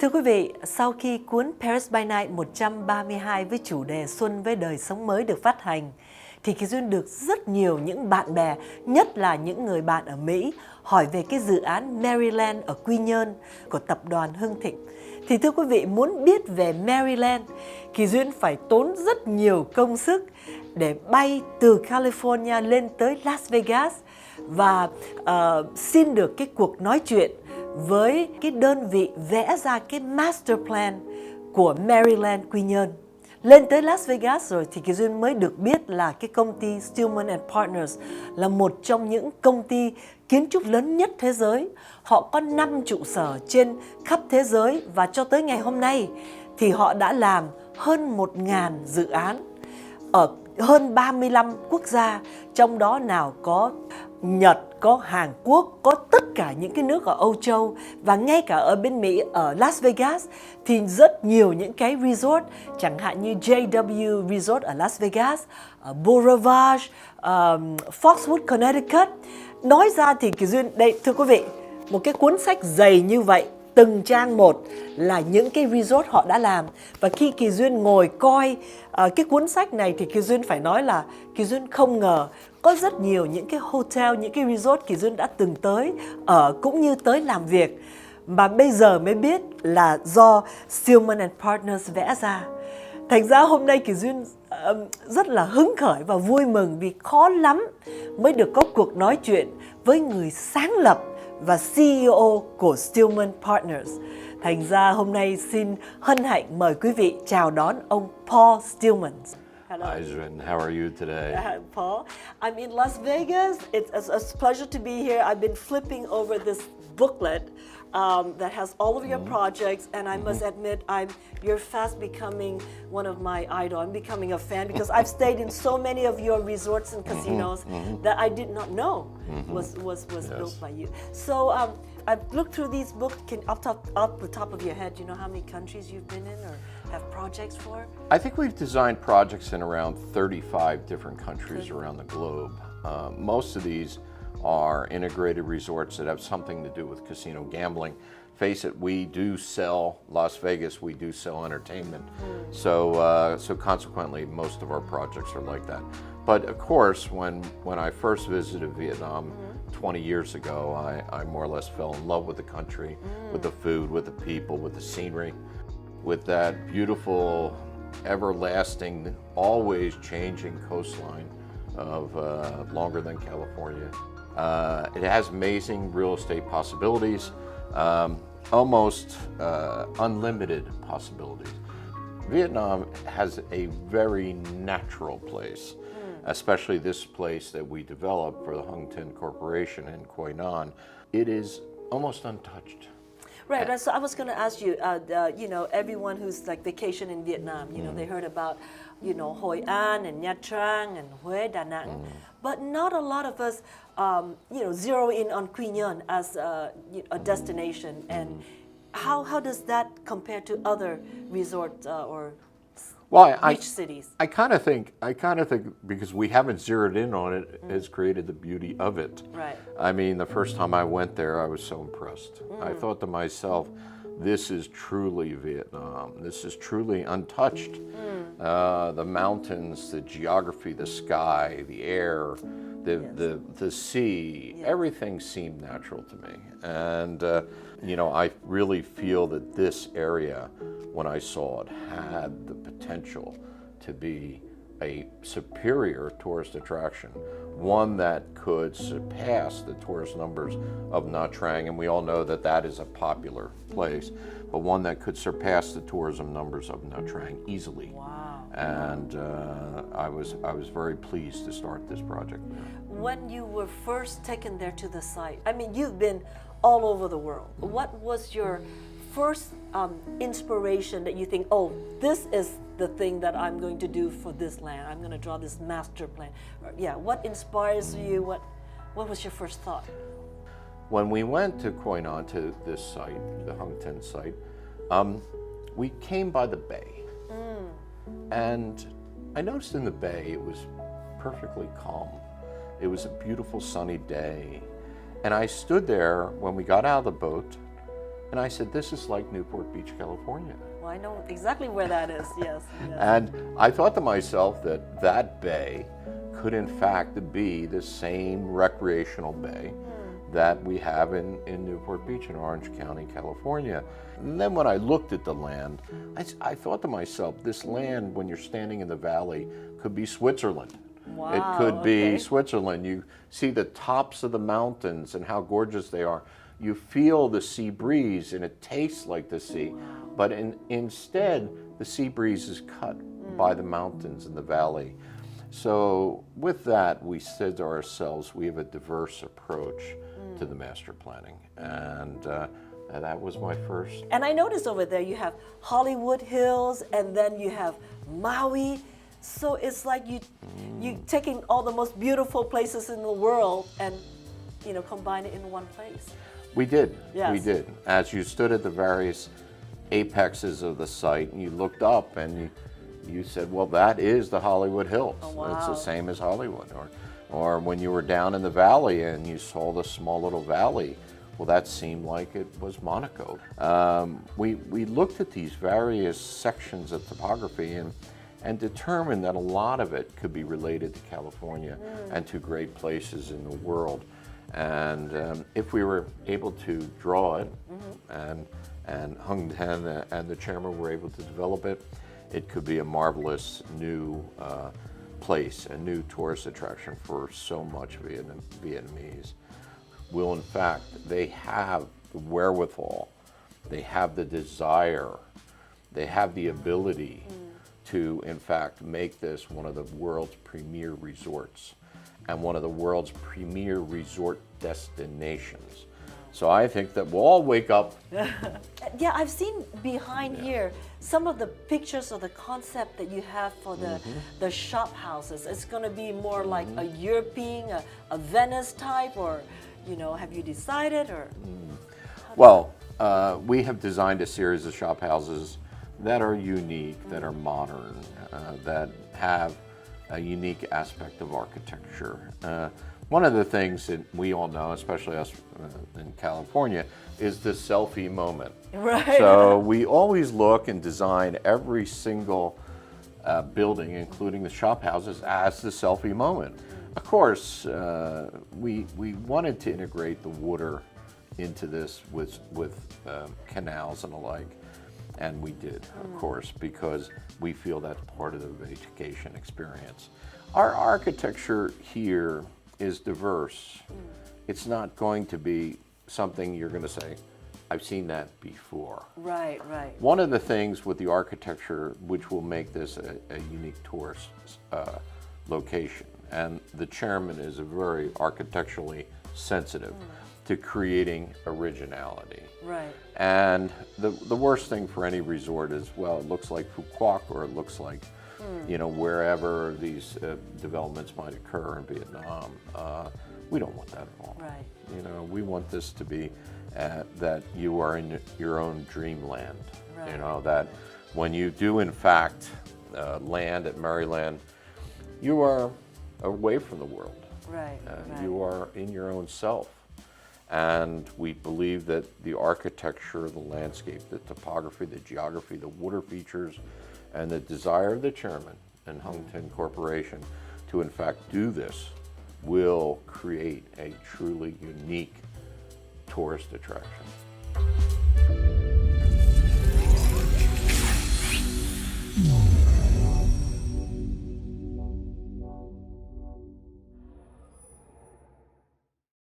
Thưa quý vị, sau khi cuốn Paris by Night 132 với chủ đề Xuân với đời sống mới được phát hành, thì Kỳ Duyên được rất nhiều những bạn bè, nhất là những người bạn ở Mỹ, hỏi về cái dự án Maryland ở Quy Nhơn của tập đoàn Hưng Thịnh. Thì thưa quý vị, muốn biết về Maryland, Kỳ Duyên phải tốn rất nhiều công sức để bay từ California lên tới Las Vegas và xin được cái cuộc nói chuyện với cái đơn vị vẽ ra cái master plan của Maryland Quy Nhơn. Lên tới Las Vegas rồi thì Kỳ Duyên mới được biết là cái công ty Stillman and Partners là một trong những công ty kiến trúc lớn nhất thế giới. Họ có 5 trụ sở trên khắp thế giới và cho tới ngày hôm nay thì họ đã làm hơn 1.000 dự án ở hơn 35 quốc gia, trong đó nào có Nhật, có Hàn Quốc, có tất cả những cái nước ở Âu Châu và ngay cả ở bên Mỹ, ở Las Vegas thì rất nhiều những cái resort, chẳng hạn như JW Resort ở Las Vegas, Beau Rivage, Foxwood, Connecticut. Nói ra thì Kỳ Duyên, đây thưa quý vị, một cái cuốn sách dày như vậy, từng trang một là những cái resort họ đã làm. Và khi Kỳ Duyên ngồi coi cái cuốn sách này thì Kỳ Duyên phải nói là Kỳ Duyên không ngờ có rất nhiều những cái hotel, những cái resort Kỳ Duyên đã từng tới ở cũng như tới làm việc. Mà bây giờ mới biết là do Stillman and Partners vẽ ra. Thành ra hôm nay Kỳ Duyên rất là hứng khởi và vui mừng vì khó lắm mới được có cuộc nói chuyện với người sáng lập và CEO của Stillman Partners. Thành ra hôm nay xin hân hạnh mời quý vị chào đón ông Paul Stillman. Hello. Hi, Zren. How are you today? Paul, I'm in Las Vegas. It's a pleasure to be here. I've been flipping over this booklet that has all of your projects, and I must admit, you're fast becoming one of my idols. I'm becoming a fan because I've stayed in so many of your resorts and casinos that I did not know was built by you. So I've looked through these books. Off the top of your head, do you know how many countries you've been in or have projects for? I think we've designed projects in around 35 different countries around the globe. Most of these are integrated resorts that have something to do with casino gambling. Face it, we do sell Las Vegas, we do sell entertainment. So consequently, most of our projects are like that. But of course, when I first visited Vietnam 20 years ago, I more or less fell in love with the country, with the food, with the people, with the scenery, with that beautiful, everlasting, always changing coastline of longer than California. It has amazing real estate possibilities, almost unlimited possibilities. Vietnam has a very natural place, especially this place that we developed for the Hung Tin Corporation in Quai Nan. It is almost untouched. Right. So I was going to ask you, you know, everyone who's like vacation in Vietnam, you know, they heard about, you know, Hoi An and Nha Trang and Hue, Da Nang, but not a lot of us, you know, zero in on Quy Nhơn as a destination. And how does that compare to other resorts or beach cities? I kind of think because we haven't zeroed in on it has created the beauty of it. Right. I mean, the first time I went there, I was so impressed. I thought to myself, this is truly Vietnam. This is truly untouched. The mountains, the geography, the sky, the air, the sea, everything seemed natural to me. And you know, I really feel that this area, when I saw it, had the potential to be a superior tourist attraction, one that could surpass the tourist numbers of Nha Trang, and we all know that that is a popular place, but one that could surpass the tourism numbers of Nha Trang easily. Wow. And I was very pleased to start this project. When you were first taken there to the site, I mean, you've been all over the world. What was your first inspiration that you think, oh, this is the thing that I'm going to do for this land. I'm going to draw this master plan. Yeah, what inspires you? What was your first thought? When we went to Quai Nan, to this site, the Hung Tin site, we came by the bay. And I noticed in the bay it was perfectly calm. It was a beautiful sunny day. And I stood there when we got out of the boat And I said, this is like Newport Beach, California. Well, I know exactly where that is, yes. And I thought to myself that that bay could in fact be the same recreational bay that we have in Newport Beach in Orange County, California. And then when I looked at the land, I thought to myself, this land, when you're standing in the valley, could be Switzerland. Wow, it could be okay. Switzerland. You see the tops of the mountains and how gorgeous they are. You feel the sea breeze and it tastes like the sea. But instead, the sea breeze is cut by the mountains in the valley. So with that, we said to ourselves, we have a diverse approach to the master planning. And that was my first. And I noticed over there you have Hollywood Hills and then you have Maui. So it's like you taking all the most beautiful places in the world and combine it in one place. We did. Yes. We did. As you stood at the various apexes of the site and you looked up and you said, well, that is the Hollywood Hills. Oh, wow. It's the same as Hollywood. Or when you were down in the valley and you saw the small little valley, well, that seemed like it was Monaco. We looked at these various sections of topography and determined that a lot of it could be related to California and to great places in the world. And if we were able to draw it, and Hung Ten and the chairman were able to develop it, it could be a marvelous new place, a new tourist attraction for so much Vietnamese. Will in fact, they have the wherewithal, they have the desire, they have the ability to in fact make this one of the world's premier resorts and one of the world's premier resort destinations. So I think that we'll all wake up. Yeah, I've seen behind here some of the pictures of the concept that you have for the shop houses. It's going to be more like a European, a Venice type, or have you decided or? Well, we have designed a series of shop houses that are unique, that are modern, that have a unique aspect of architecture. One of the things that we all know, especially us in California, is the selfie moment. Right. So we always look and design every single building, including the shop houses, as the selfie moment. Of course, we wanted to integrate the water into this with canals and the like. And we did, of course, because we feel that's part of the vacation experience. Our architecture here is diverse. It's not going to be something you're going to say, I've seen that before. Right, right. One of the things with the architecture which will make this a unique tourist location, and the chairman is a very architecturally sensitive to creating originality. Right. And the worst thing for any resort is, well, it looks like Phu Quoc, or it looks like, wherever these developments might occur in Vietnam. We don't want that at all. Right. We want this to be that you are in your own dreamland. Right. That when you do in fact land at Maryland, you are away from the world. Right. Right. You are in your own self. And we believe that the architecture, the landscape, the topography, the geography, the water features, and the desire of the chairman and Hung Ten Corporation to in fact do this will create a truly unique tourist attraction.